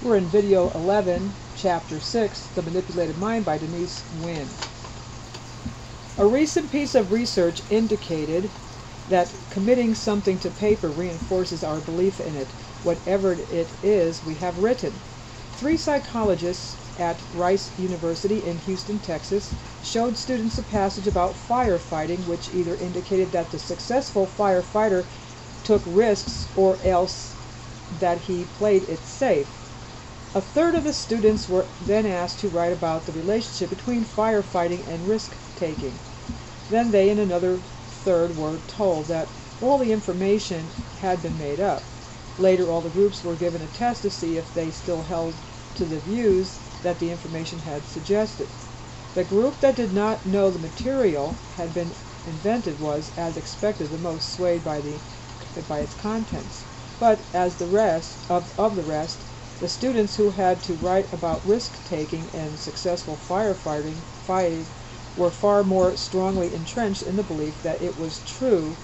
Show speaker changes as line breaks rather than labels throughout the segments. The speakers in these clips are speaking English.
We're in video 11, chapter 6, The Manipulated Mind by Denise Wynn. A recent piece of research indicated that committing something to paper reinforces our belief in it, whatever it is we have written. 3 psychologists at Rice University in Houston, Texas, showed students a passage about firefighting which either indicated that the successful firefighter took risks or else that he played it safe. A third of the students were then asked to write about the relationship between firefighting and risk-taking. Then they and another third were told that all the information had been made up. Later, all the groups were given a test to see if they still held to the views that the information had suggested. The group that did not know the material had been invented was, as expected, the most swayed by its contents. But as the rest, the students who had to write about risk-taking and successful fighting were far more strongly entrenched in the belief that it was true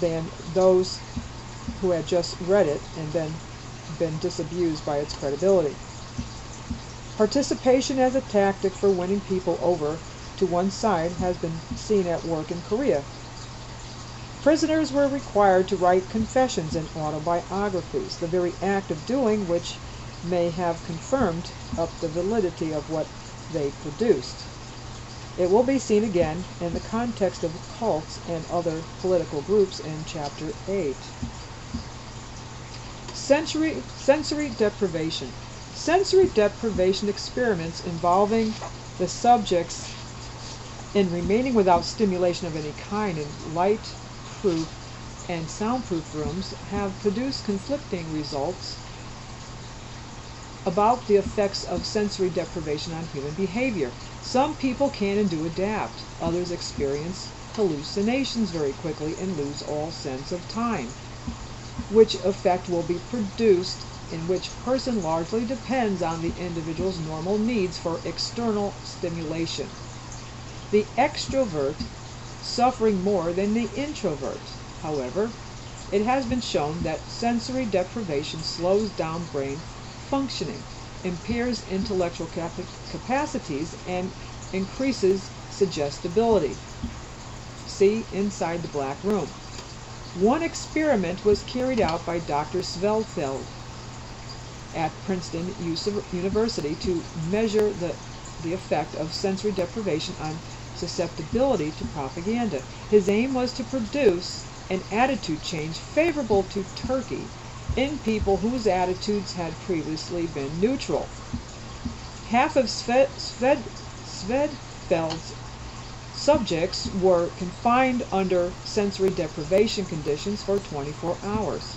than those who had just read it and then been disabused by its credibility. Participation as a tactic for winning people over to one side has been seen at work in Korea. Prisoners were required to write confessions and autobiographies, the very act of doing which may have confirmed up the validity of what they produced. It will be seen again in the context of cults and other political groups in Chapter 8. Sensory deprivation. Sensory deprivation experiments involving the subjects in remaining without stimulation of any kind in light-proof and soundproof rooms have produced conflicting results about the effects of sensory deprivation on human behavior. Some people can and do adapt. Others experience hallucinations very quickly and lose all sense of time. Which effect will be produced in which person largely depends on the individual's normal needs for external stimulation. The extrovert suffering more than the introvert. However, it has been shown that sensory deprivation slows down brain functioning, impairs intellectual capacities, and increases suggestibility. See Inside the Black Room. One experiment was carried out by Dr. Svelfeld at Princeton University to measure the effect of sensory deprivation on susceptibility to propaganda. His aim was to produce an attitude change favorable to Turkey in people whose attitudes had previously been neutral. Half of Svedfeld's subjects were confined under sensory deprivation conditions for 24 hours.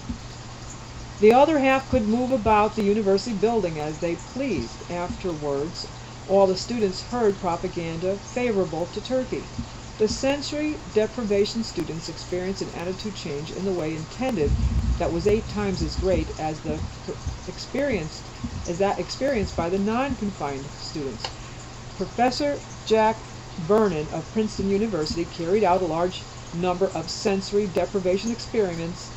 The other half could move about the university building as they pleased. Afterwards, all the students heard propaganda favorable to Turkey. The sensory deprivation students experienced an attitude change in the way intended that was 8 times as great as that experienced by the non-confined students. Professor Jack Vernon of Princeton University carried out a large number of sensory deprivation experiments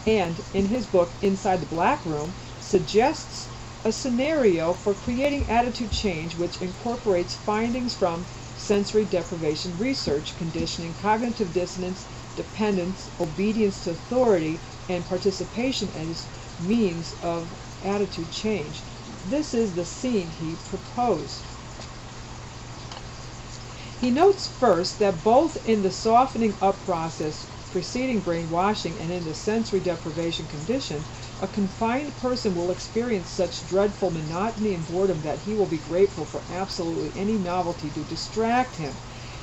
and, in his book Inside the Black Room, suggests a scenario for creating attitude change which incorporates findings from sensory deprivation research, conditioning, cognitive dissonance, dependence, obedience to authority, and participation as means of attitude change. This is the scene he proposed. He notes first that both in the softening up process preceding brainwashing and in the sensory deprivation condition, a confined person will experience such dreadful monotony and boredom that he will be grateful for absolutely any novelty to distract him.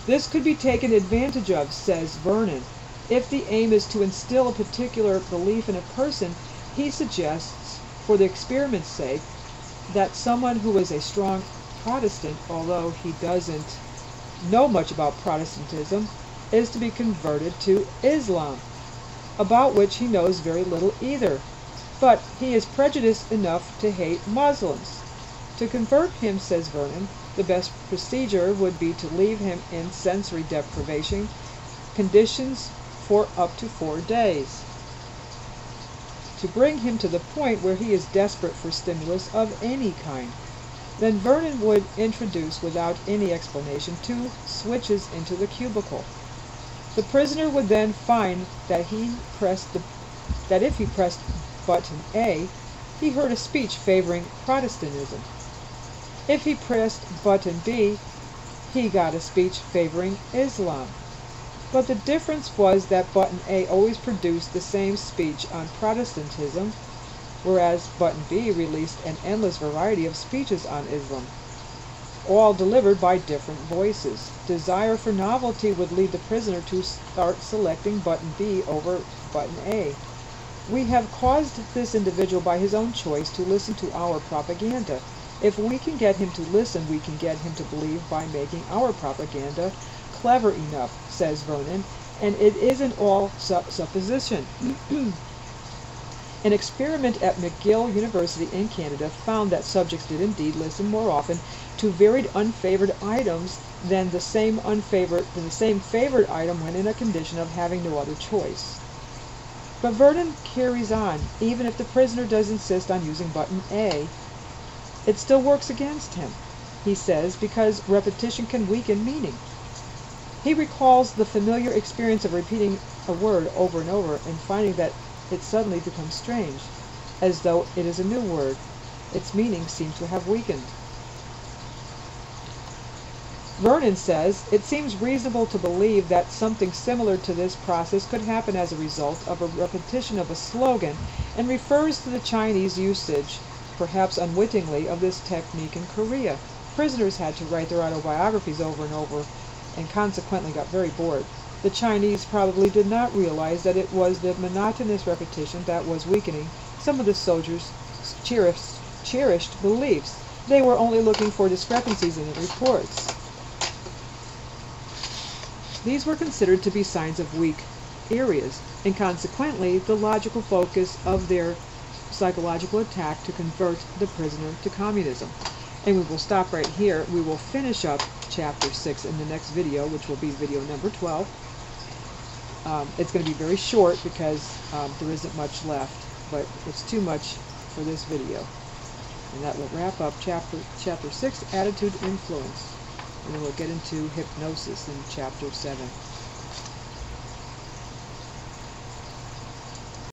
This could be taken advantage of, says Vernon. If the aim is to instill a particular belief in a person, he suggests, for the experiment's sake, that someone who is a strong Protestant, although he doesn't know much about Protestantism, is to be converted to Islam, about which he knows very little either. But he is prejudiced enough to hate Muslims. To convert him, says Vernon, the best procedure would be to leave him in sensory deprivation conditions for up to 4 days. to bring him to the point where he is desperate for stimulus of any kind. Then Vernon would introduce, without any explanation, 2 switches into the cubicle. The prisoner would then find that if he pressed button A, he heard a speech favoring Protestantism. If he pressed button B, he got a speech favoring Islam. But the difference was that button A always produced the same speech on Protestantism, whereas button B released an endless variety of speeches on Islam, all delivered by different voices. Desire for novelty would lead the prisoner to start selecting button B over button A. We have caused this individual by his own choice to listen to our propaganda. If we can get him to listen, we can get him to believe by making our propaganda clever enough, says Vernon, and it isn't all supposition. An experiment at McGill University in Canada found that subjects did indeed listen more often to varied unfavored items than the same favored item when in a condition of having no other choice. But Vernon carries on. Even if the prisoner does insist on using button A, it still works against him, he says, because repetition can weaken meaning. He recalls the familiar experience of repeating a word over and over and finding that it suddenly becomes strange, as though it is a new word. Its meaning seems to have weakened. Vernon says, it seems reasonable to believe that something similar to this process could happen as a result of a repetition of a slogan, and refers to the Chinese usage, perhaps unwittingly, of this technique in Korea. Prisoners had to write their autobiographies over and over, and consequently got very bored. The Chinese probably did not realize that it was the monotonous repetition that was weakening some of the soldiers' cherished beliefs. They were only looking for discrepancies in the reports. These were considered to be signs of weak areas, and consequently the logical focus of their psychological attack to convert the prisoner to communism. And we will stop right here. We will finish up chapter 6 in the next video, which will be video number 12. It's going to be very short because there isn't much left, but it's too much for this video. And that will wrap up chapter 6, Attitude Influence. And then we'll get into hypnosis in chapter 7.